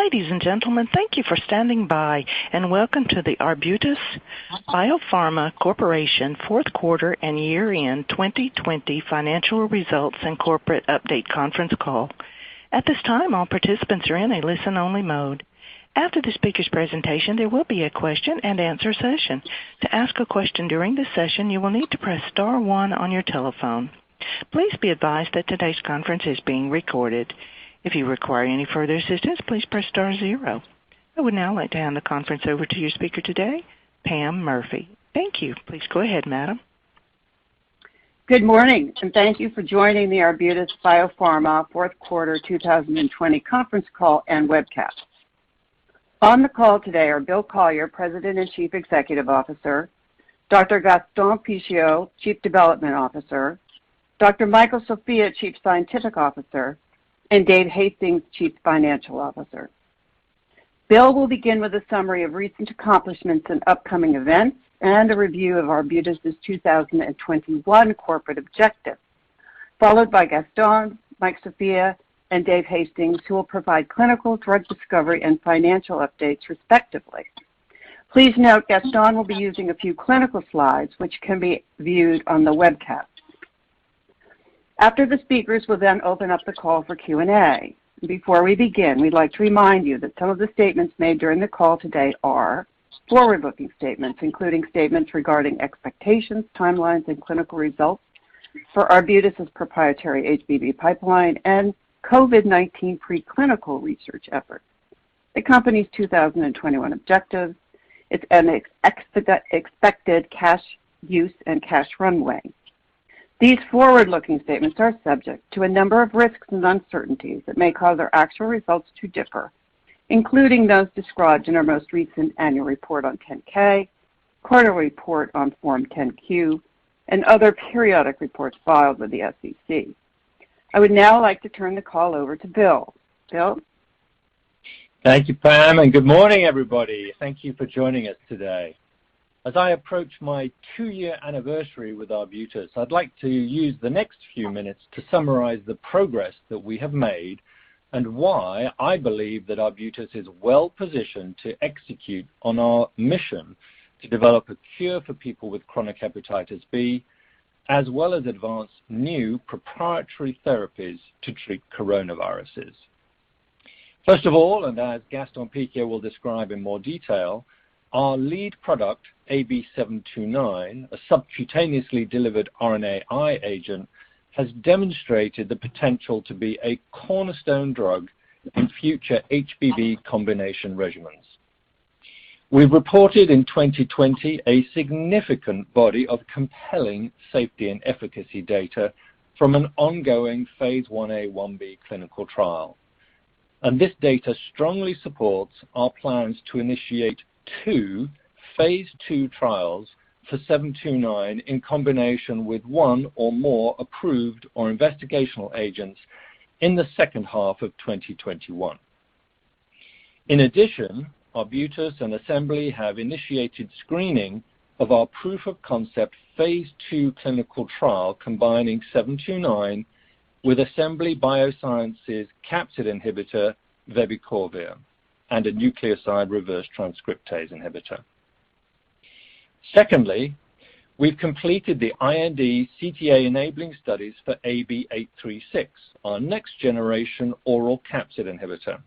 Ladies and gentlemen, thank you for standing by, and welcome to the Arbutus Biopharma Corporation Fourth Quarter and Year-End 2020 Financial Results and Corporate Update Conference Call. At this time, all participants are in a listen-only mode. After the speaker's presentation, there will be a question-and-answer session. To ask a question during this session, you will need to press star one on your telephone. Please be advised that today's conference is being recorded. If you require any further assistance, please press star zero. I would now like to hand the conference over to your speaker today, Pam Murphy. Thank you. Please go ahead, madam. Good morning, and thank you for joining the Arbutus Biopharma Fourth Quarter 2020 Conference Call and Webcast. On the call today are Bill Collier, President and Chief Executive Officer, Dr. Gaston Picchio, Chief Development Officer, Dr. Michael Sofia, Chief Scientific Officer, and Dave Hastings, Chief Financial Officer. Bill will begin with a summary of recent accomplishments and upcoming events and a review of Arbutus' 2021 corporate objectives, followed by Gaston, Mike Sofia, and Dave Hastings, who will provide clinical, drug discovery, and financial updates, respectively. Please note Gaston will be using a few clinical slides, which can be viewed on the webcast. After the speakers will then open up the call for Q&A. Before we begin, we'd like to remind you that some of the statements made during the call today are forward-looking statements, including statements regarding expectations, timelines, and clinical results for Arbutus' proprietary HBV pipeline and COVID-19 preclinical research efforts, the company's 2021 objectives, its expected cash use and cash runway. These forward-looking statements are subject to a number of risks and uncertainties that may cause our actual results to differ, including those described in our most recent annual report on 10-K, quarterly report on Form 10-Q, and other periodic reports filed with the SEC. I would now like to turn the call over to Bill. Bill? Thank you, Pam, and good morning, everybody. Thank you for joining us today. As I approach my 2-year anniversary with Arbutus, I'd like to use the next few minutes to summarize the progress that we have made and why I believe that Arbutus is well positioned to execute on our mission to develop a cure for people with chronic hepatitis B, as well as advance new proprietary therapies to treat coronaviruses. First of all, and as Gaston Picchio will describe in more detail, our lead product, AB729, a subcutaneously delivered RNAi agent, has demonstrated the potential to be a cornerstone drug in future HBV combination regimens. We've reported in 2020 a significant body of compelling safety and efficacy data from an ongoing phase 1A/1B clinical trial. And this data strongly supports our plans to initiate 2 phase 2 trials for 729 in combination with one or more approved or investigational agents in the second half of 2021. In addition, Arbutus and Assembly have initiated screening of our proof of concept phase 2 clinical trial combining 729 with Assembly Biosciences capsid inhibitor vebicorvir and a nucleoside reverse transcriptase inhibitor. Secondly, we've completed the IND CTA enabling studies for AB836, our next generation oral capsid inhibitor.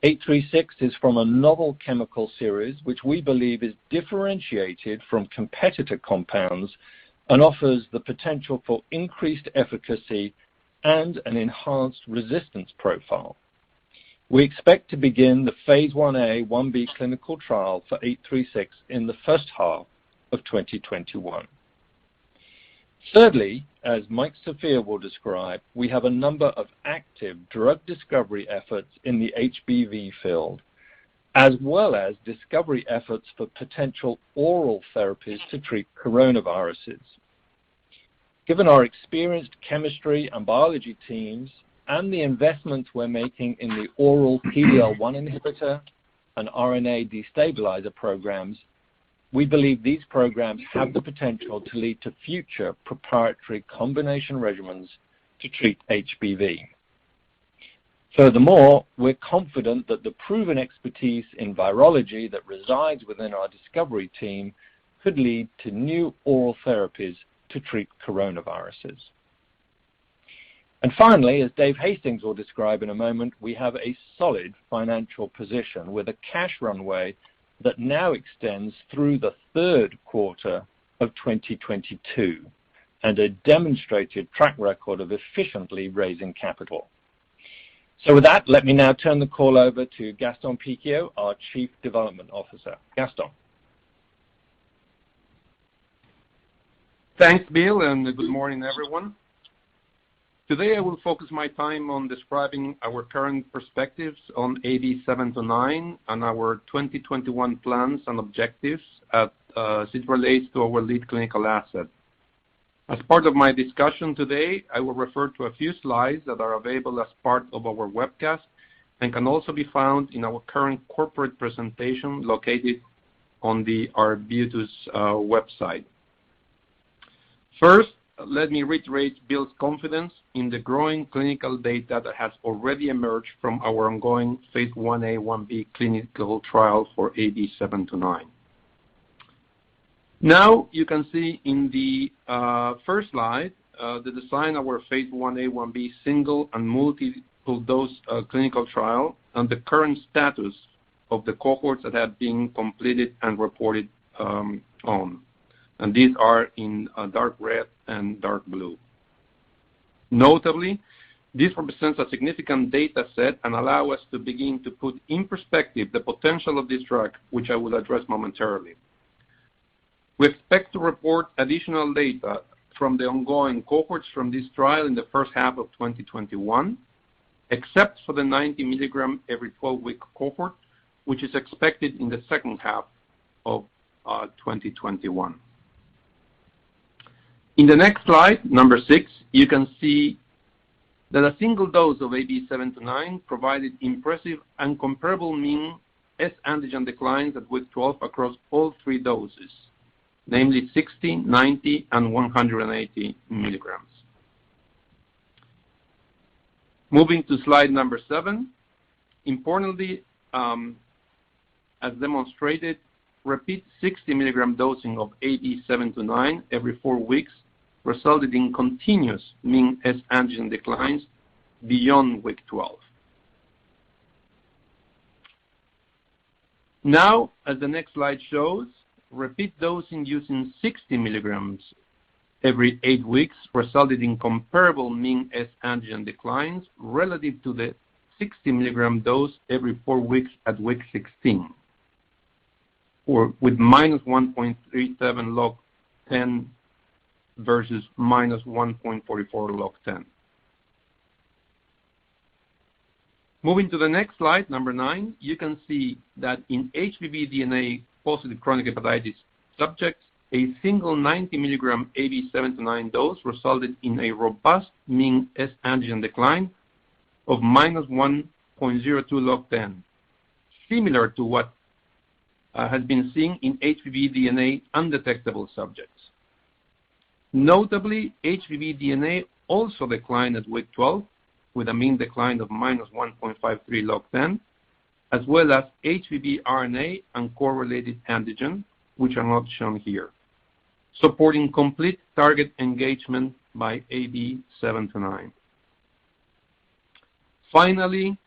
836 is from a novel chemical series which we believe is differentiated from competitor compounds and offers the potential for increased efficacy and an enhanced resistance profile. We expect to begin the phase 1A/1B clinical trial for 836 in the first half of 2021. Thirdly, as Mike Sofia will describe, we have a number of active drug discovery efforts in the HBV field, as well as discovery efforts for potential oral therapies to treat coronaviruses. Given our experienced chemistry and biology teams and the investments we're making in the oral PD-L1 inhibitor and RNA destabilizer programs, we believe these programs have the potential to lead to future proprietary combination regimens to treat HBV. Furthermore, we're confident that the proven expertise in virology that resides within our discovery team could lead to new oral therapies to treat coronaviruses. And finally, as Dave Hastings will describe in a moment, we have a solid financial position with a cash runway that now extends through the third quarter of 2022 and a demonstrated track record of efficiently raising capital. So with that, let me now turn the call over to Gaston Picchio, our Chief Development Officer. Gaston. Thanks, Bill, and good morning, everyone. Today I will focus my time on describing our current perspectives on AB729 and our 2021 plans and objectives as it relates to our lead clinical asset. As part of my discussion today, I will refer to a few slides that are available as part of our webcast and can also be found in our current corporate presentation located on the Arbutus website. First, let me reiterate Bill's confidence in the growing clinical data that has already emerged from our ongoing phase 1A/1B clinical trial for AB729. Now you can see in the first slide the design of our phase 1A/1B single and multiple dose clinical trial and the current status of the cohorts that have been completed and reported on. And these are in dark red and dark blue. Notably, this represents a significant data set and allow us to begin to put in perspective the potential of this drug, which I will address momentarily. We expect to report additional data from the ongoing cohorts from this trial in the first half of 2021, except for the 90 milligram every 12-week cohort, which is expected in the second half of 2021. In the next slide, number 6, you can see that a single dose of AB729 provided impressive and comparable mean S antigen declines at week 12 across all 3 doses, namely 60, 90, and 180 milligrams. Moving to slide number 7, importantly, as demonstrated, repeat 60 milligram dosing of AB729 every 4 weeks resulted in continuous mean S antigen declines beyond week 12. Now, as the next slide shows, repeat dosing using 60 milligrams every 8 weeks resulted in comparable mean S antigen declines relative to the 60 milligram dose every 4 weeks at week 16, or with minus 1.37 log 10 versus minus 1.44 log 10. Moving to the next slide, number 9, you can see that in HBV DNA positive chronic hepatitis subjects, a single 90 milligram AB729 dose resulted in a robust mean S antigen decline of minus 1.02 log 10, similar to what has been seen in HBV DNA undetectable subjects. Notably, HBV DNA also declined at week 12 with a mean decline of minus 1.53 log 10, as well as HBV RNA and core-related antigen, which are not shown here, supporting complete target engagement by AB729. Finally,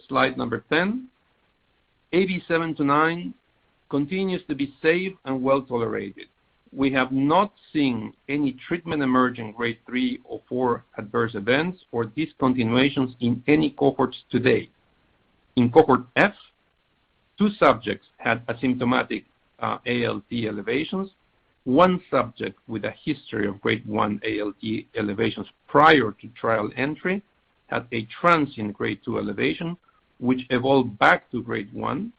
slide number 10, AB729 continues to be safe and well tolerated. We have not seen any treatment-emergent grade 3 or 4 adverse events or discontinuations in any cohorts to date. In cohort F, 2 subjects had asymptomatic ALT elevations, 1 subject with a history of grade 1 ALT elevations prior to trial entry had a transient grade 2 elevation, which evolved back to grade 1,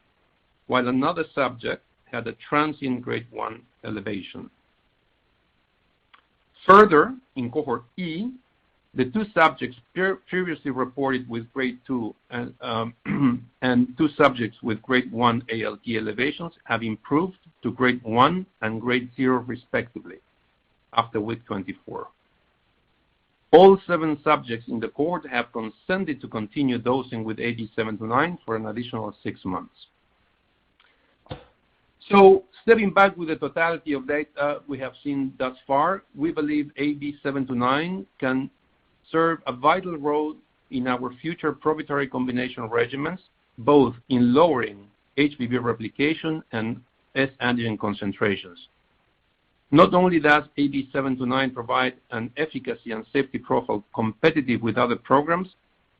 while another subject had a transient grade 1 elevation. Further, in cohort E, the 2 subjects previously reported with grade 2 and 2 subjects with grade 1 ALT elevations have improved to grade 1 and grade 0 respectively after week 24. All 7 subjects in the cohort have consented to continue dosing with AB729 for an additional 6 months. So, stepping back with the totality of data we have seen thus far, we believe AB729 can serve a vital role in our future proprietary combination regimens, both in lowering HBV replication and S antigen concentrations. Not only does AB729 provide an efficacy and safety profile competitive with other programs,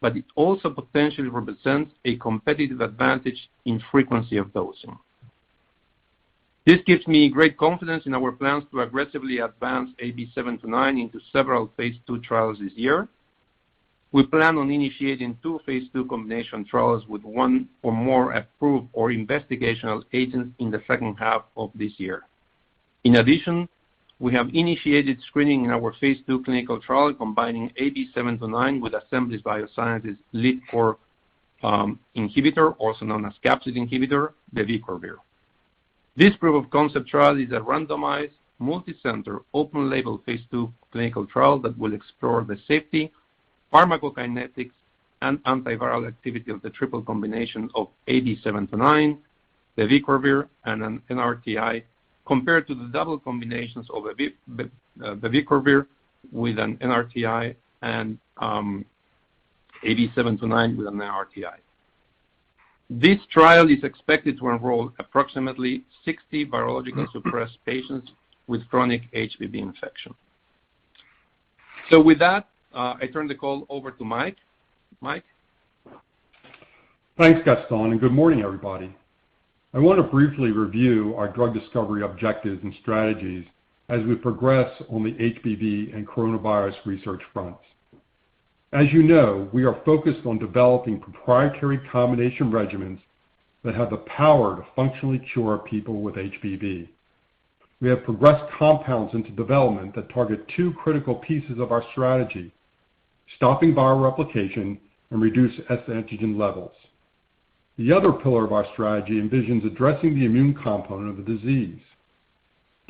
but it also potentially represents a competitive advantage in frequency of dosing. This gives me great confidence in our plans to aggressively advance AB729 into several phase 2 trials this year. We plan on initiating 2 phase 2 combination trials with 1 or more approved or investigational agents in the second half of this year. In addition, we have initiated screening in our phase 2 clinical trial combining AB729 with Assembly's Biosciences lead core inhibitor, also known as capsid inhibitor, vebicorvir. This proof of concept trial is a randomized, multi-center, open-label phase 2 clinical trial that will explore the safety, pharmacokinetics, and antiviral activity of the triple combination of AB729, vebicorvir, and an NRTI compared to the double combinations of vebicorvir with an NRTI and AB729 with an NRTI. This trial is expected to enroll approximately 60 virologically suppressed patients with chronic HBV infection. So with that, I turn the call over to Mike. Mike? Thanks, Gaston, and good morning, everybody. I want to briefly review our drug discovery objectives and strategies as we progress on the HBV and coronavirus research fronts. As you know, we are focused on developing proprietary combination regimens that have the power to functionally cure people with HBV. We have progressed compounds into development that target 2 critical pieces of our strategy: stopping viral replication and reduce S antigen levels. The other pillar of our strategy envisions addressing the immune component of the disease.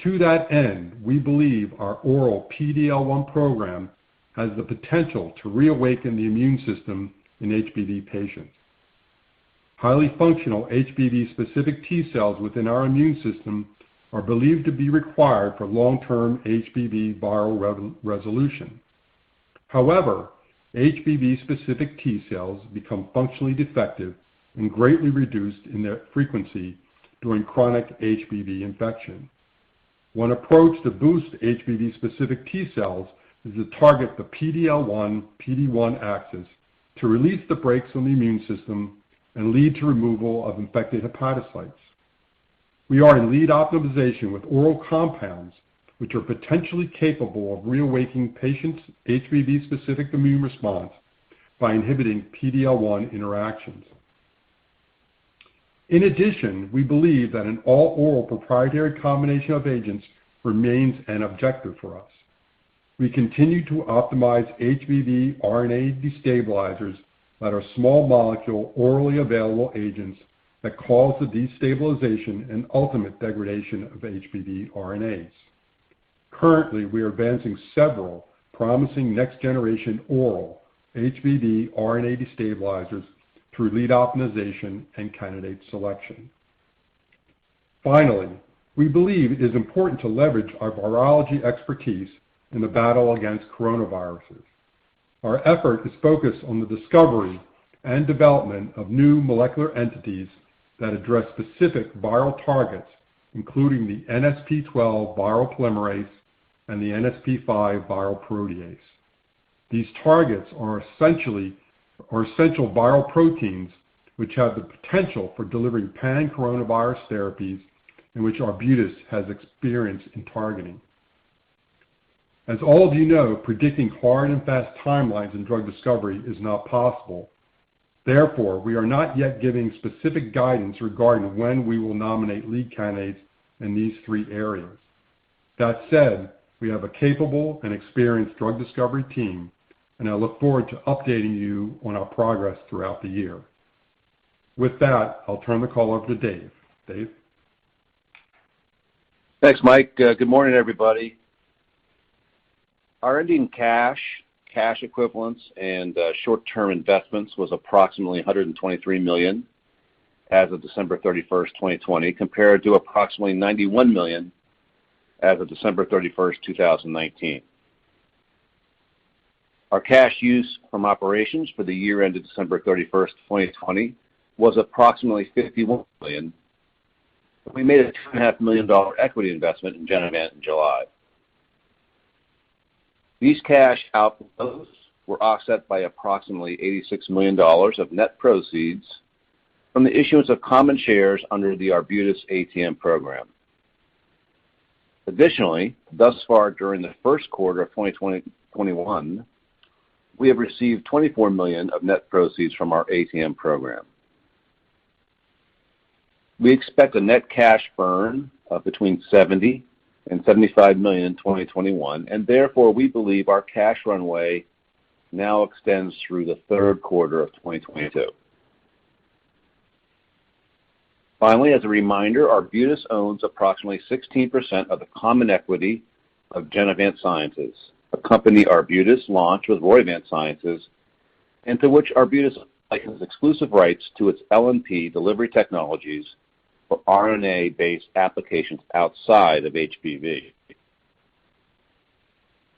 To that end, we believe our oral PD-L1 program has the potential to reawaken the immune system in HBV patients. Highly functional HBV-specific T cells within our immune system are believed to be required for long-term HBV viral resolution. However, HBV-specific T cells become functionally defective and greatly reduced in their frequency during chronic HBV infection. One approach to boost HBV-specific T cells is to target the PD-L1, PD-1 axis to release the brakes on the immune system and lead to removal of infected hepatocytes. We are in lead optimization with oral compounds which are potentially capable of reawakening patients' HBV-specific immune response by inhibiting PD-L1 interactions. In addition, we believe that an all-oral proprietary combination of agents remains an objective for us. We continue to optimize HBV RNA destabilizers that are small molecule, orally available agents that cause the destabilization and ultimate degradation of HBV RNAs. Currently, we are advancing several promising next-generation oral HBV RNA destabilizers through lead optimization and candidate selection. Finally, we believe it is important to leverage our virology expertise in the battle against coronaviruses. Our effort is focused on the discovery and development of new molecular entities that address specific viral targets, including the NSP12 viral polymerase and the NSP5 viral protease. These targets are essential viral proteins which have the potential for delivering pan-coronavirus therapies and which Arbutus has experience in targeting. As all of you know, predicting hard and fast timelines in drug discovery is not possible. Therefore, we are not yet giving specific guidance regarding when we will nominate lead candidates in these 3 areas. That said, we have a capable and experienced drug discovery team, and I look forward to updating you on our progress throughout the year. With that, I'll turn the call over to Dave. Dave? Thanks, Mike. Good morning, everybody. Our ending cash cash equivalents, and short-term investments was approximately $123 million as of December 31st, 2020, compared to approximately $91 million as of December 31st, 2019. Our cash use from operations for the year ended December 31st, 2020 was approximately $51 million. We made a $2.5 million equity investment in Genevant in July. These cash outflows were offset by approximately $86 million of net proceeds from the issuance of common shares under the Arbutus ATM program. Additionally, thus far during the first quarter of 2021, we have received $24 million of net proceeds from our ATM program. We expect a net cash burn of between $70 and $75 million in 2021, and therefore we believe our cash runway now extends through the third quarter of 2022. Finally, as a reminder, Arbutus owns approximately 16% of the common equity of Genevant Sciences, a company Arbutus launched with Roivant Sciences, and to which Arbutus licenses exclusive rights to its LNP delivery technologies for RNA-based applications outside of HBV.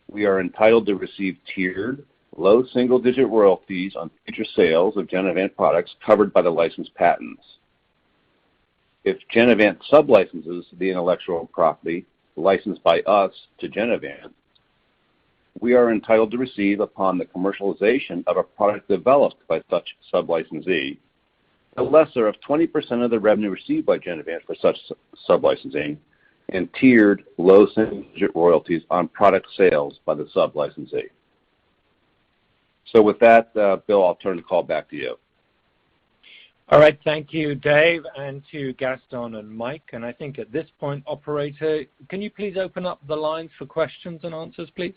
We are entitled to receive tiered, low single-digit royalties on future sales of Genevant products covered by the licensed patents. If Genevant sublicenses the intellectual property licensed by us to Genevant, we are entitled to receive, upon the commercialization of a product developed by such sublicensee, a lesser of 20% of the revenue received by Genevant for such sublicensing, and tiered low single-digit royalties on product sales by the sublicensee. So with that, Bill, I'll turn the call back to you. All right, thank you, Dave, and to Gaston and Mike. And I think at this point, operator, can you please open up the lines for questions and answers, please?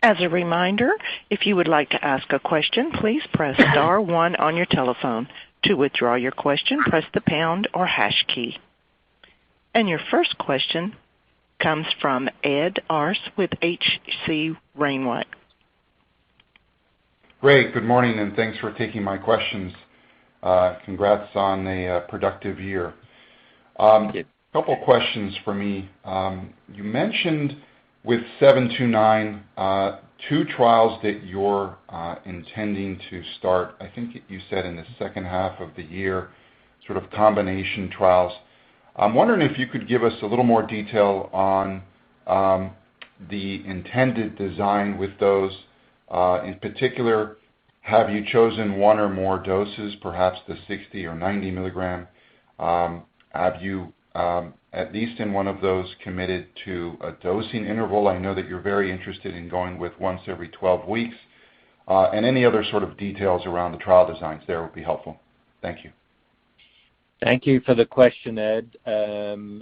As a reminder, if you would like to ask a question, please press star one on your telephone. To withdraw your question, press the pound or hash key. And your first question comes from Ed Arce with H.C. Wainwright. Great. Good morning, and thanks for taking my questions. Congrats on a productive year. A couple questions for me. You mentioned with 729, two trials that you're intending to start, I think you said in the second half of the year, sort of combination trials. I'm wondering if you could give us a little more detail on the intended design with those. In particular, have you chosen one or more doses, perhaps the 60 or 90 milligram? Have you, at least in one of those, committed to a dosing interval? I know that you're very interested in going with once every 12 weeks. And any other sort of details around the trial designs there would be helpful. Thank you. Thank you for the question, Ed.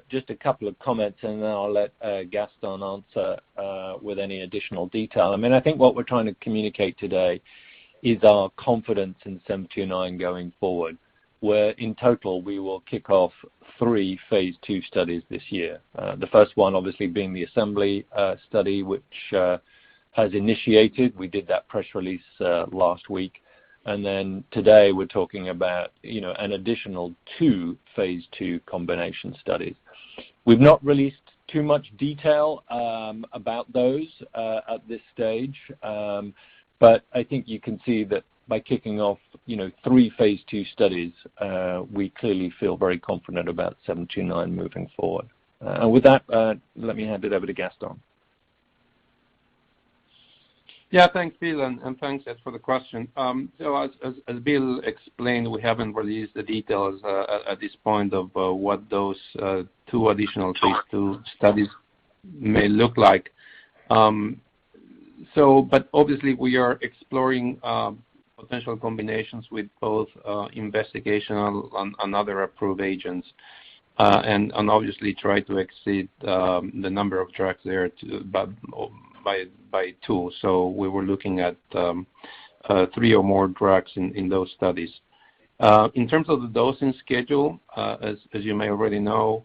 Just a couple of comments, and then I'll let Gaston answer with any additional detail. I mean, I think what we're trying to communicate today is our confidence in 729 going forward, where in total we will kick off 3 phase 2 studies this year. The first one obviously being the assembly study, which has initiated. We did that press release last week. And then today we're talking about, an additional 2 phase 2 combination studies. We've not released too much detail about those at this stage, but I think you can see that by kicking off, 3 phase 2 studies, we clearly feel very confident about 729 moving forward. And with that, let me hand it over to Gaston. Yeah, thanks, Bill, and thanks, Ed, for the question. So as Bill explained, we haven't released the details at this point of what those 2 additional phase 2 studies may look like. But obviously we are exploring potential combinations with both investigational and other approved agents, and obviously try to exceed the number of drugs there by 2. So we were looking at 3 or more drugs in those studies. In terms of the dosing schedule, as you may already know,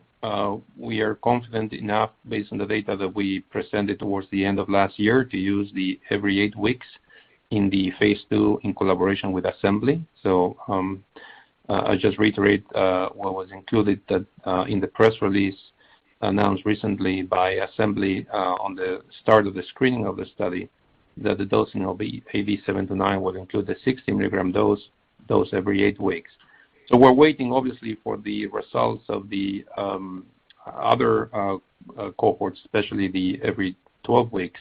we are confident enough based on the data that we presented towards the end of last year to use the every 8 weeks in the phase 2 in collaboration with Assembly. So I just reiterate what was included that in the press release announced recently by Assembly on the start of the screening of the study, that the dosing of AB729 will include the 60 milligram dose every 8 weeks. So we're waiting, obviously, for the results of the other cohorts, especially the every 12 weeks,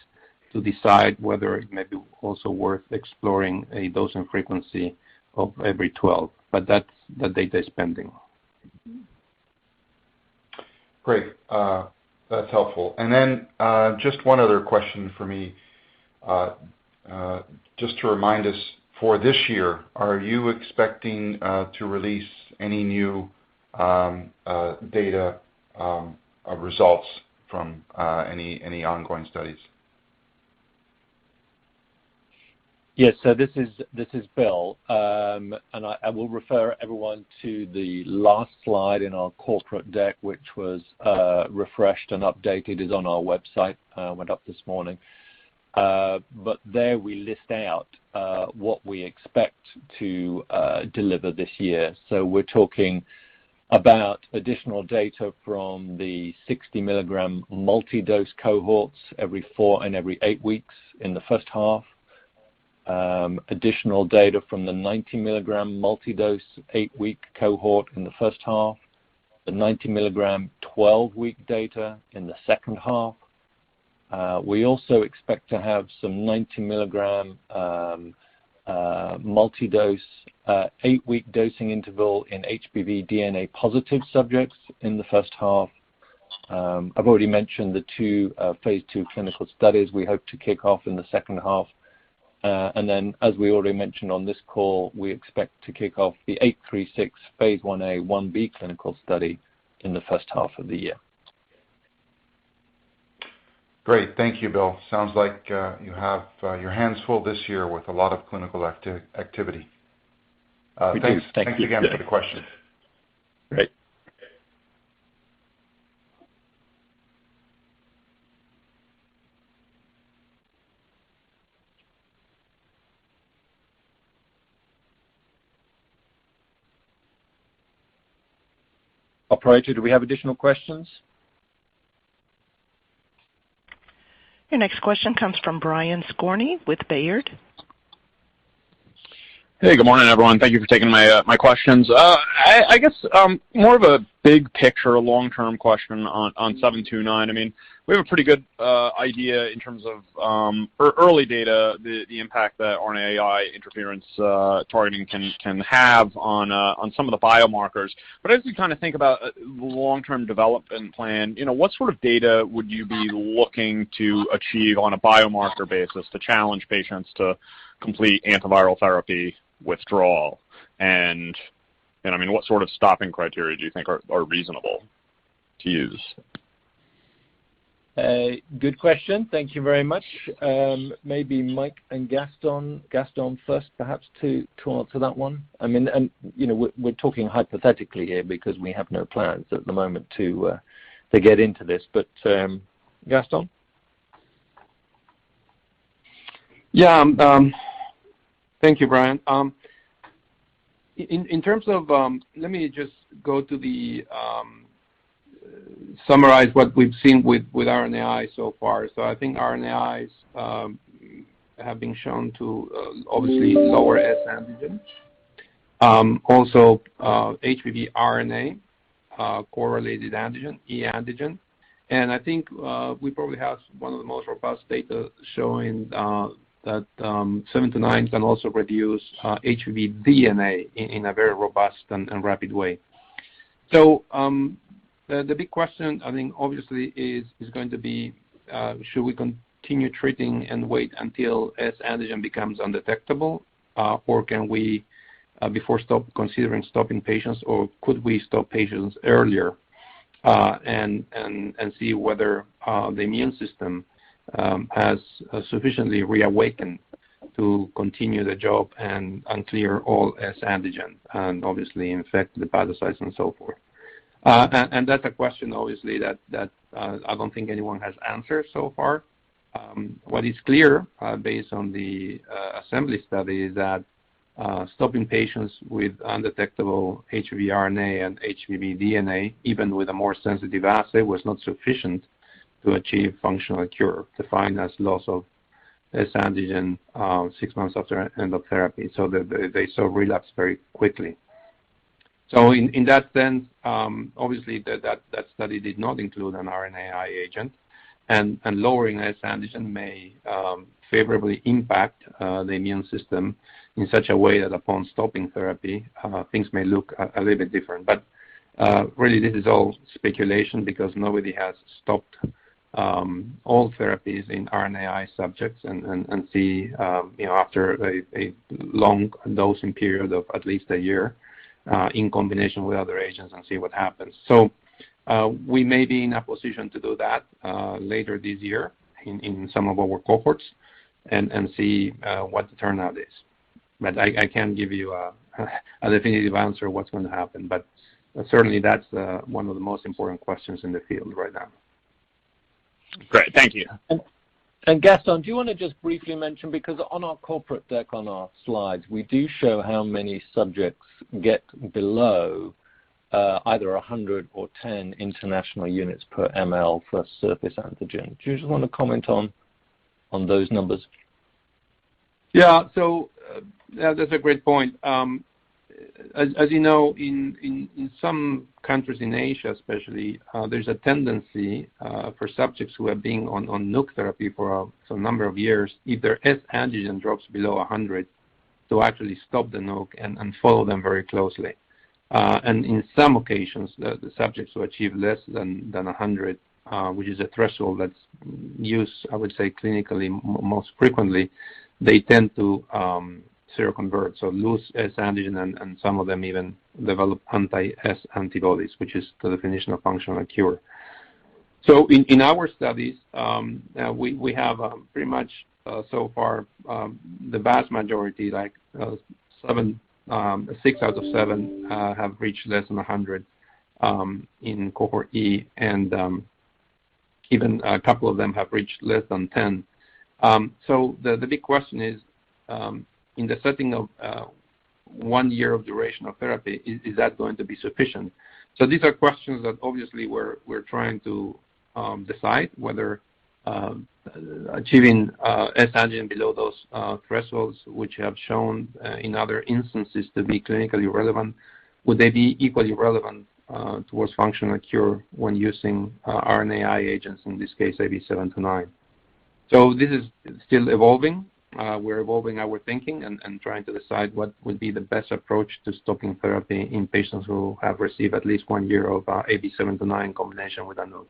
to decide whether it may be also worth exploring a dosing frequency of every 12. But the data is pending. Great. That's helpful. And then just one other question for me. Just to remind us, for this year, are you expecting to release any new data results from any ongoing studies? Yes, so this is Bill, and I will refer everyone to the last slide in our corporate deck, which was refreshed and updated, is on our website, went up this morning. But there we list out what we expect to deliver this year. So we're talking about additional data from the 60 milligram multi-dose cohorts every 4 and every 8 weeks in the first half. Additional data from the 90 milligram multi-dose 8-week cohort in the first half, the 90 milligram 12-week data in the second half. We also expect to have some 90 milligram multi-dose 8-week dosing interval in HBV DNA positive subjects in the first half. I've already mentioned the 2 phase 2 clinical studies we hope to kick off in the second half. And then, as we already mentioned on this call, we expect to kick off the 836 phase 1A, 1B clinical study in the first half of the year. Great. Thank you, Bill. Sounds like you have your hands full this year with a lot of clinical activity. Thanks again for the question. Great. Operator, do we have additional questions? Your next question comes from Brian Skorney with Baird. Hey, good morning, everyone. Thank you for taking my questions. I guess more of a big picture, long-term question on 729. I mean, we have a pretty good idea in terms of early data, the impact that RNAi interference targeting can have on some of the biomarkers. But as we kind of think about the long-term development plan, what sort of data would you be looking to achieve on a biomarker basis to challenge patients to complete antiviral therapy withdrawal? And I mean, what sort of stopping criteria do you think are reasonable to use? Good question. Thank you very much. Maybe Mike and Gaston first, perhaps, to answer that one. I mean, and we're talking hypothetically here because we have no plans at the moment to get into this. But Gaston? Yeah. Thank you, Brian. In terms of, let me just go to the summarize what we've seen with RNAi so far. So I think RNAis have been shown to obviously lower S antigen. Also, HBV RNA correlated antigen, E antigen. And I think we probably have one of the most robust data showing that 729 can also reduce HBV DNA in a very robust and rapid way. So the big question, I think, obviously, is going to be, should we continue treating and wait until S antigen becomes undetectable, or can we, before considering stopping patients, or could we stop patients earlier and see whether the immune system has sufficiently reawakened to continue the job and clear all S antigen and obviously infect the hepatocytes and so forth. And that's a question, obviously, that I don't think anyone has answered so far. What is clear, based on the assembly study, is that stopping patients with undetectable HBV RNA and HBV DNA, even with a more sensitive assay, was not sufficient to achieve functional cure, defined as loss of S antigen 6 months after end of therapy. So they saw relapse very quickly. So in that sense, obviously that study did not include an RNAi agent, and lowering S antigen may favorably impact the immune system in such a way that upon stopping therapy, things may look a little bit different. But really, this is all speculation because nobody has stopped all therapies in RNAi subjects and see, after a long dosing period of at least a year, in combination with other agents and see what happens. So we may be in a position to do that later this year in some of our cohorts and see what the turnout is. But I can't give you a definitive answer what's going to happen. But certainly that's one of the most important questions in the field right now. Great, thank you. And Gaston, do you want to just briefly mention, because on our corporate deck on our slides, we do show how many subjects get below either 100 or 10 international units per ml for surface antigen. Do you just want to comment on those numbers? Yeah, so that's a great point. As you know, in some countries in Asia especially, there's a tendency for subjects who have been on NUC therapy for a number of years, if their S antigen drops below 100, to actually stop the NUC and follow them very closely. And in some occasions, the subjects who achieve less than 100, which is a threshold that's used, I would say, clinically most frequently, they tend to seroconvert, so lose S antigen, and some of them even develop anti-S antibodies, which is the definition of functional cure. So in our studies, we have pretty much so far the vast majority, like 6 out of 7 have reached less than 100 in cohort E, and even a couple of them have reached less than 10. So the big question is, in the setting of 1 year of duration of therapy, is that going to be sufficient? So these are questions that obviously we're trying to decide whether achieving S antigen below those thresholds, which have shown in other instances to be clinically relevant, would they be equally relevant towards functional cure when using RNAi agents, in this case AB729. So this is still evolving. We're evolving our thinking and trying to decide what would be the best approach to stopping therapy in patients who have received at least 1 year of AB729 in combination with a NUC.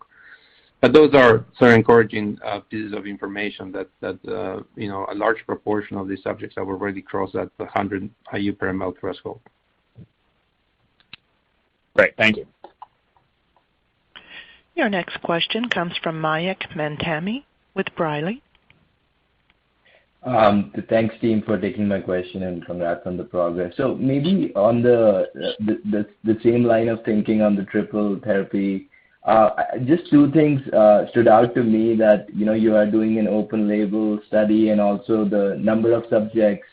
But those are sort of encouraging pieces of information that a large proportion of these subjects have already crossed that 100 IU per ml threshold. Great, thank you. Your next question comes from Mayank Mamtani with Briley. Thanks, team, for taking my question, and congrats on the progress. So maybe on the same line of thinking on the triple therapy, just two things stood out to me that you are doing an open label study, and also the number of subjects,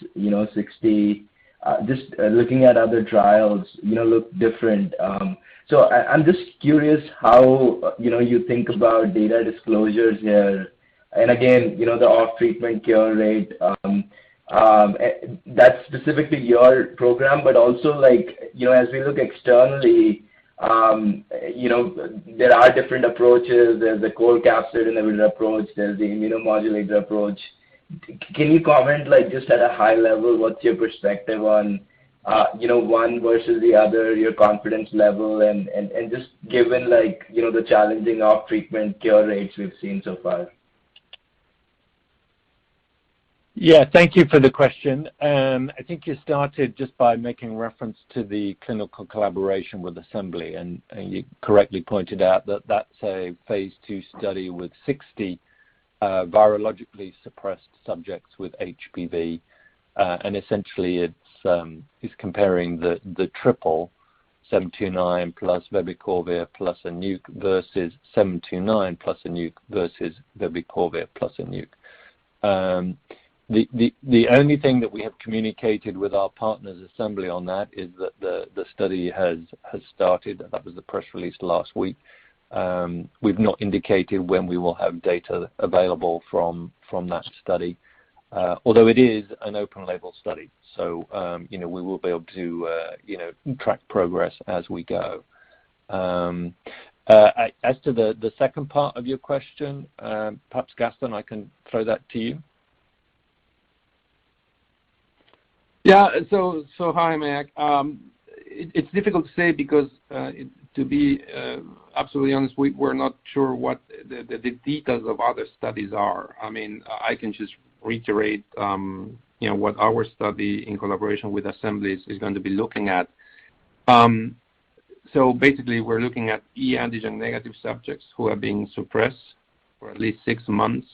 60. Just looking at other trials, look different. So I'm just curious how you think about data disclosures here. And again, the off-treatment cure rate, that's specific to your program, but also as we look externally, there are different approaches. There's the cold capsid inhibitor approach. There's the immunomodulator approach. Can you comment, just at a high level, what's your perspective on, one versus the other, your confidence level, and just given the challenging off-treatment cure rates we've seen so far? Yeah, thank you for the question. I think you started just by making reference to the clinical collaboration with Assembly, and you correctly pointed out that that's a phase 2 study with 60 virologically suppressed subjects with HBV, and essentially it's comparing the triple, 729 plus vebicorvir plus a nuke versus 729 plus a nuke versus vebicorvir plus a nuke. The only thing that we have communicated with our partners assembly on that is that the study has started. That was the press release last week. We've not indicated when we will have data available from that study, although it is an open label study. So we will be able to track progress as we go. As to the second part of your question, perhaps Gaston, I can throw that to you. Yeah. So hi, Mac. It's difficult to say because, to be absolutely honest, we're not sure what the details of other studies are. I mean, I can just reiterate, what our study in collaboration with Assembly is going to be looking at. So basically, we're looking at e-antigen negative subjects who are being suppressed for at least 6 months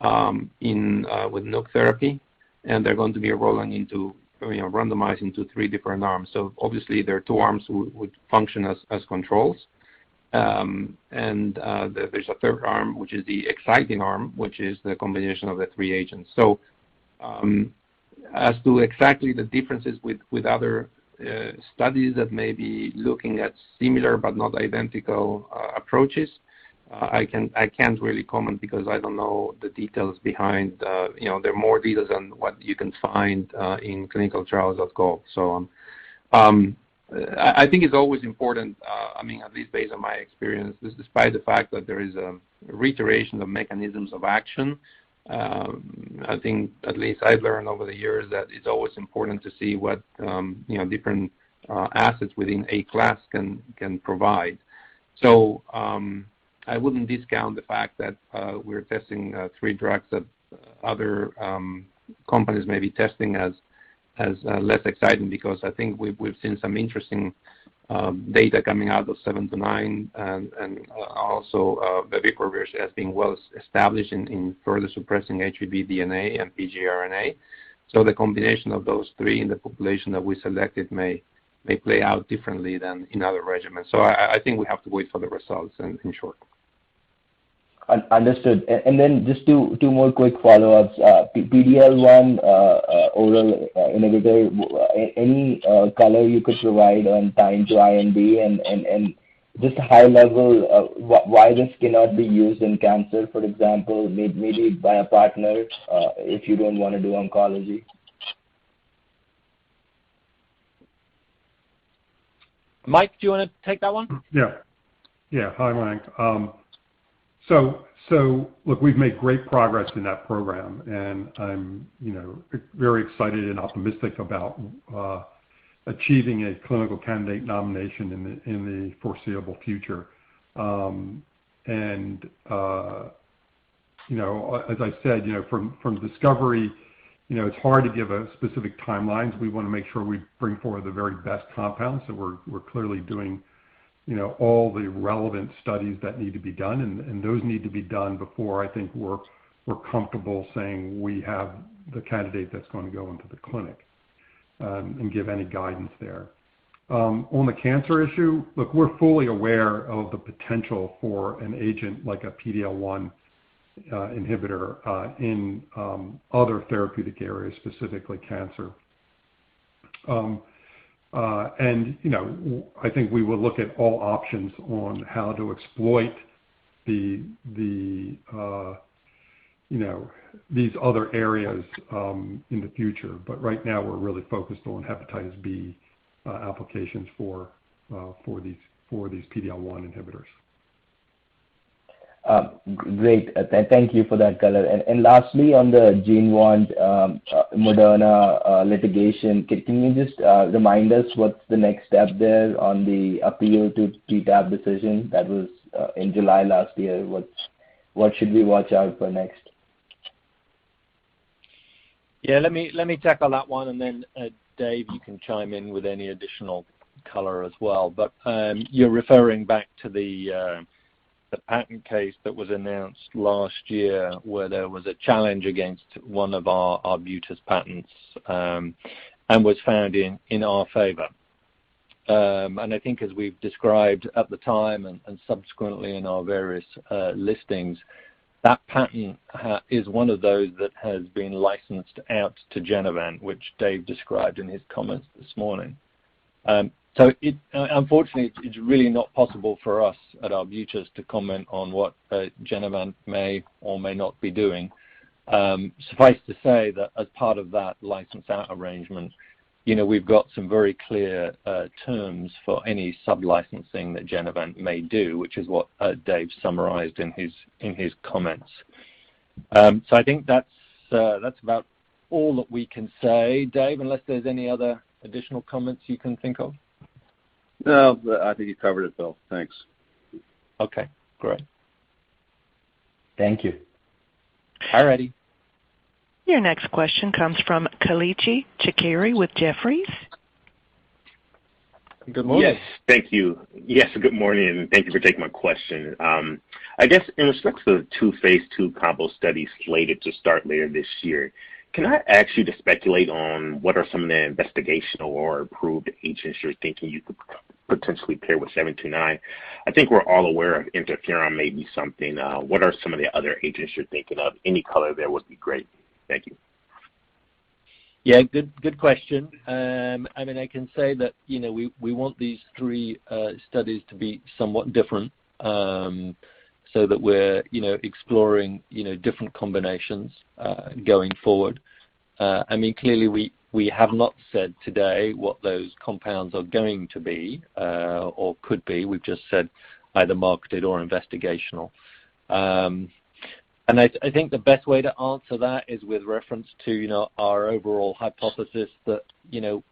with nuke therapy, and they're going to be rolling into randomized into 3 different arms. So obviously there are 2 arms who would function as controls. And there's a 3rd arm, which is the exciting arm, which is the combination of the 3 agents. So as to exactly the differences with other studies that may be looking at similar but not identical approaches, I can't really comment because I don't know the details behind. There are more details than what you can find in clinicaltrials.gov. So I think it's always important. At least based on my experience, despite the fact that there is a reiteration of mechanisms of action, I think at least I've learned over the years that it's always important to see what different assets within a class can provide. So I wouldn't discount the fact that we're testing 3 drugs that other companies may be testing as less exciting, because I think we've seen some interesting data coming out of 729 and also vebicorvir as being well established in further suppressing HBV DNA and pgRNA. So the combination of those 3 in the population that we selected may play out differently than in other regimens. So I think we have to wait for the results in short. Understood. And then just two more quick follow-ups. PD-L1 oral inhibitor, any color you could provide on time to IND and just high level, why this cannot be used in cancer, for example, maybe by a partner if you don't want to do oncology? Mike, do you want to take that one? Yeah. Hi, Mike. So look, we've made great progress in that program, and I'm, very excited and optimistic about achieving a clinical candidate nomination in the foreseeable future. As I said, from discovery, it's hard to give a specific timelines. We want to make sure we bring forward the very best compounds. So we're clearly doing all the relevant studies that need to be done, and those need to be done before I think we're comfortable saying we have the candidate that's going to go into the clinic and give any guidance there. On the cancer issue, look, we're fully aware of the potential for an agent like a PD-L1 inhibitor in other therapeutic areas, specifically cancer. I think we will look at all options on how to exploit these other areas in the future. But right now, we're really focused on hepatitis B applications for these PD-L1 inhibitors. Great. Thank you for that color. And lastly, on the GeneWant Moderna litigation, can you just remind us what's the next step there on the appeal to PTAB decision that was in July last year? What should we watch out for next? Yeah, let me tackle that one, and then Dave, you can chime in with any additional color as well. But you're referring back to the patent case that was announced last year, where there was a challenge against one of our Arbutus patents, and was found in our favor. and I think as we've described at the time and subsequently in our various listings, that patent is one of those that has been licensed out to Genevant, which Dave described in his comments this morning. So unfortunately, it's really not possible for us at Arbutus to comment on what Genevant may or may not be doing. Suffice to say that as part of that license out arrangement, we've got some very clear terms for any sub-licensing that Genevant may do, which is what Dave summarized in his comments. So I think that's about all that we can say, Dave, unless there's any other additional comments you can think of. No, I think you covered it, Bill. Thanks. Okay, great. Thank you. All righty. Your next question comes from Kelechi Chikere with Jefferies. Good morning. Yes, thank you. Yes, good morning, and thank you for taking my question. I guess in respect to the 2 phase 2 combo studies slated to start later this year, can I ask you to speculate on what are some of the investigational or approved agents you're thinking you could potentially pair with 729? I think we're all aware of interferon may be something. What are some of the other agents you're thinking of? Any color there would be great. Thank you. Yeah, good question. I mean, I can say that we want these 3 studies to be somewhat different, so that we're exploring different combinations going forward. I mean, clearly we have not said today what those compounds are going to be or could be. We've just said either marketed or investigational. And I think the best way to answer that is with reference to our overall hypothesis that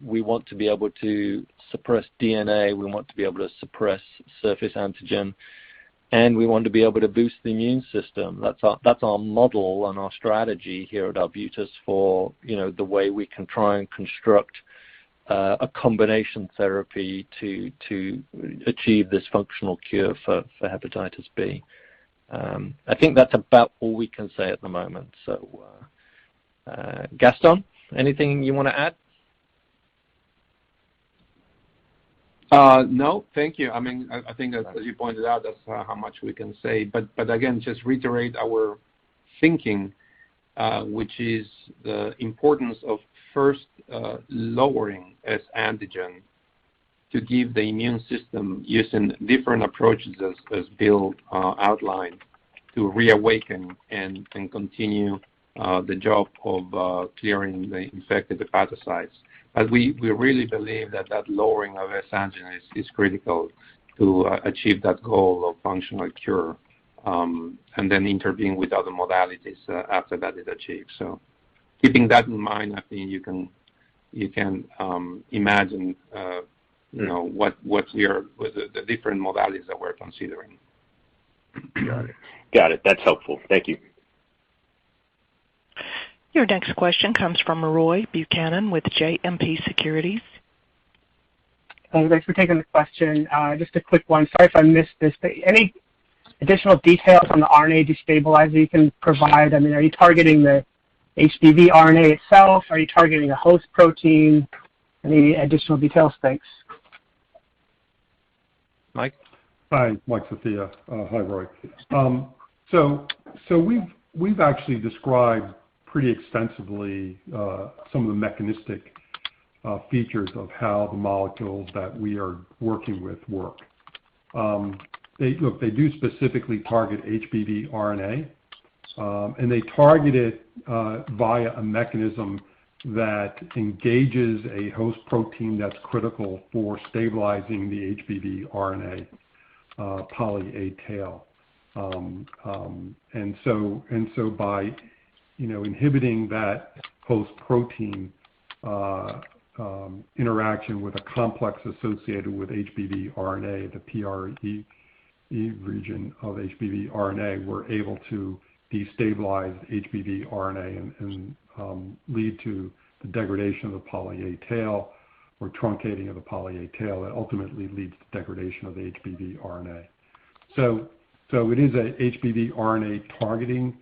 we want to be able to suppress DNA, we want to be able to suppress surface antigen, and we want to be able to boost the immune system. That's our model and our strategy here at Arbutus for the way we can try and construct a combination therapy to achieve this functional cure for hepatitis B. I think that's about all we can say at the moment. So, Gaston, anything you want to add? No, thank you. I mean, I think as you pointed out, that's how much we can say. But again, just reiterate our thinking, which is the importance of first lowering S antigen to give the immune system, using different approaches as Bill outlined, to reawaken and continue the job of clearing the infected hepatocytes. But we really believe that lowering of S antigen is critical to achieve that goal of functional cure, and then intervene with other modalities after that is achieved. So keeping that in mind, I think you can imagine what the different modalities that we're considering. Got it. That's helpful. Thank you. Your next question comes from Roy Buchanan with JMP Securities. Thanks for taking the question. Just a quick one. Sorry if I missed this, but any additional details on the RNA destabilizer you can provide? I mean, are you targeting the HBV RNA itself? Are you targeting a host protein? Any additional details? Thanks. Mike? Hi, Mike Sophia. Hi, Roy. So we've actually described pretty extensively some of the mechanistic features of how the molecules that we are working with work. They do specifically target HBV RNA, and they target it via a mechanism that engages a host protein that's critical for stabilizing the HBV RNA, poly A tail. And so by inhibiting that host protein interaction with a complex associated with HBV RNA, the PRE region of HBV RNA, we're able to destabilize HBV RNA and lead to the degradation of the poly A tail or truncating of the poly A tail that ultimately leads to degradation of the HBV RNA. So it is a HBV RNA targeting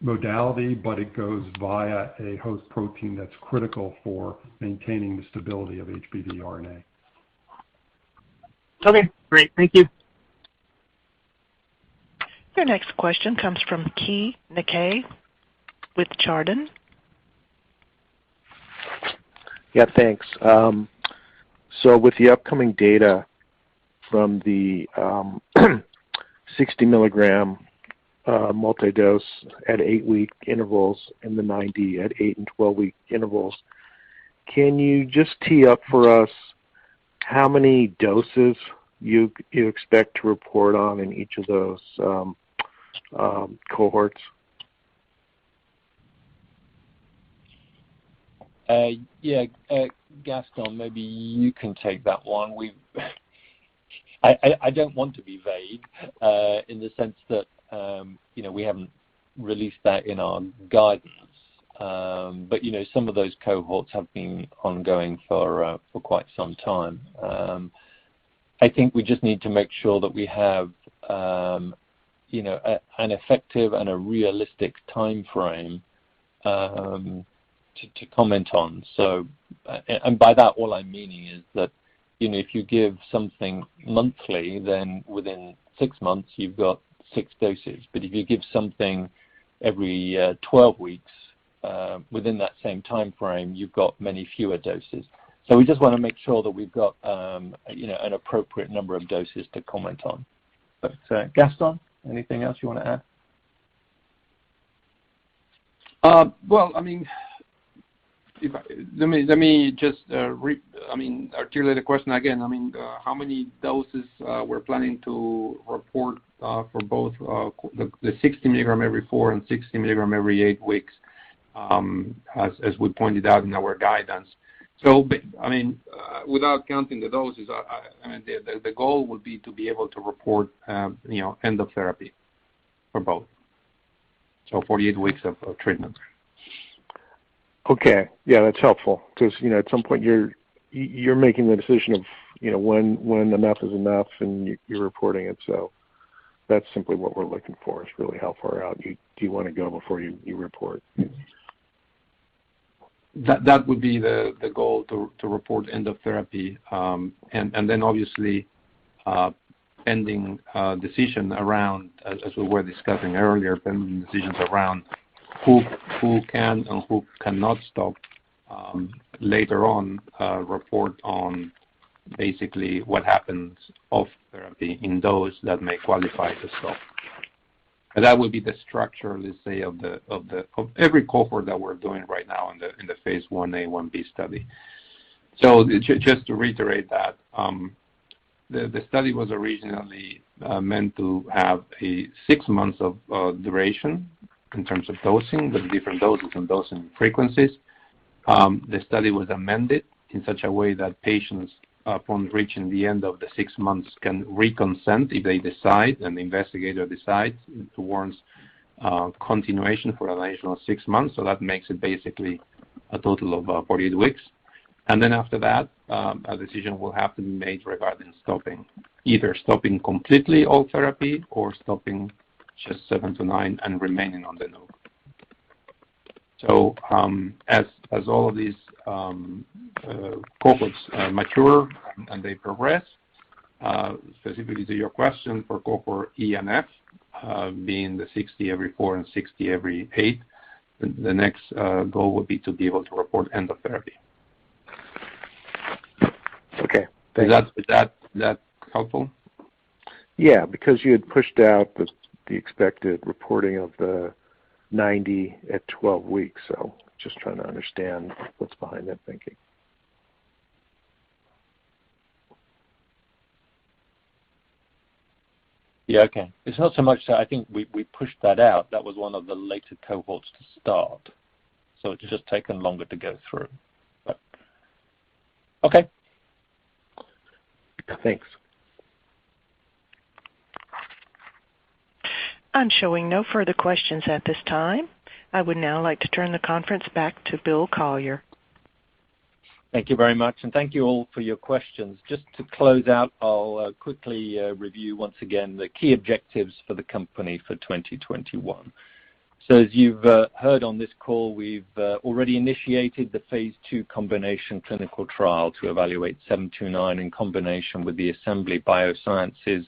modality, but it goes via a host protein that's critical for maintaining the stability of HBV RNA. Okay, great. Thank you. Your next question comes from Keay Nakae with Chardan. Yeah, thanks. So with the upcoming data from the 60 milligram multi-dose at 8-week intervals and the 90 at 8 and 12-week intervals, can you just tee up for us how many doses you expect to report on in each of those cohorts? Gaston, maybe you can take that one. I don't want to be vague in the sense that we haven't released that in our guidance, but some of those cohorts have been ongoing for quite some time. I think we just need to make sure that we have an effective and a realistic time frame to comment on. So, and by that, all I'm meaning is that, if you give something monthly, then within 6 months, you've got 6 doses. But if you give something every 12 weeks, within that same time frame, you've got many fewer doses. So we just want to make sure that we've got, an appropriate number of doses to comment on. But Gaston, anything else you want to add? Well, I mean, let me just articulate the question again. I mean, how many doses we're planning to report for both the 60 milligram every 4 and 60 milligram every 8 weeks, as we pointed out in our guidance. So, I mean, without counting the doses, the goal would be to be able to report, end of therapy for both. So 48 weeks of treatment. Okay, yeah, that's helpful because at some point you're making the decision of when enough is enough, and you're reporting it. So that's simply what we're looking for. Is really how far out do you want to go before you report? That would be the goal to report end of therapy, and then obviously pending decision around, as we were discussing earlier, pending decisions around who can and who cannot stop, later on report on basically what happens off therapy in those that may qualify to stop. And that would be the structure, let's say, of every cohort that we're doing right now in the phase 1A, 1B study. So just to reiterate that, the study was originally meant to have a 6 months of duration in terms of dosing, with different doses and dosing frequencies. The study was amended in such a way that patients, upon reaching the end of the 6 months, can reconsent if they decide, and the investigator decides it warrants continuation for an additional 6 months. So that makes it basically a total of 48 weeks. And then after that, a decision will have to be made regarding stopping, either stopping completely all therapy or stopping just 7 to 9 and remaining on the nuke. So as all of these cohorts mature and they progress, specifically to your question, for cohort E and F, being the 60 every 4 and 60 every 8, the next goal would be to be able to report end of therapy. Okay. Is that helpful? Yeah, because you had pushed out the expected reporting of the 90 at 12 weeks, so just trying to understand what's behind that thinking. Yeah, okay. It's not so much that I think we pushed that out. That was one of the later cohorts to start. So it's just taken longer to go through. But, okay. Thanks. I'm showing no further questions at this time. I would now like to turn the conference back to Bill Collier. Thank you very much, and thank you all for your questions. Just to close out, I'll quickly review once again the key objectives for the company for 2021. So as you've heard on this call, we've already initiated the phase 2 combination clinical trial to evaluate 729 in combination with the Assembly Biosciences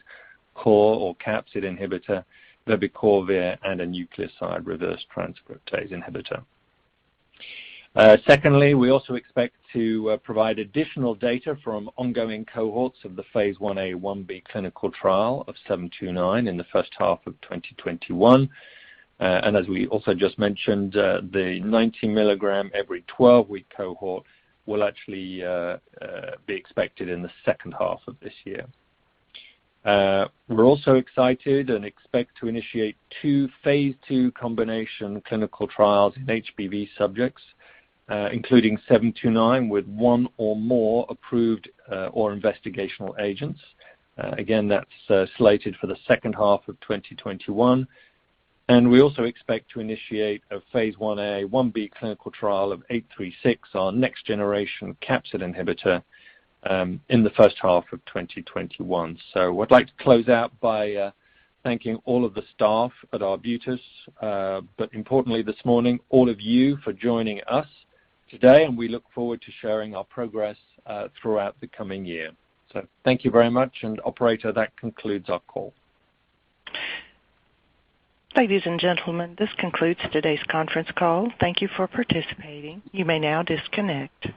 core or capsid inhibitor, vebicorvir, and a nucleoside reverse transcriptase inhibitor. Secondly, we also expect to provide additional data from ongoing cohorts of the phase 1A/1B clinical trial of 729 in the first half of 2021. And as we also just mentioned, the 90 milligram every 12-week cohort will actually be expected in the second half of this year. We're also excited and expect to initiate 2 phase 2 combination clinical trials in HBV subjects, including 729 with 1 or more approved or investigational agents. Again, that's slated for the second half of 2021. And we also expect to initiate a phase 1A/1B clinical trial of 836, our next generation capsid inhibitor, in the first half of 2021. So I'd like to close out by thanking all of the staff at Arbutus, but importantly this morning, all of you for joining us today, and we look forward to sharing our progress throughout the coming year. So thank you very much, and operator, that concludes our call. Ladies and gentlemen, this concludes today's conference call. Thank you for participating. You may now disconnect.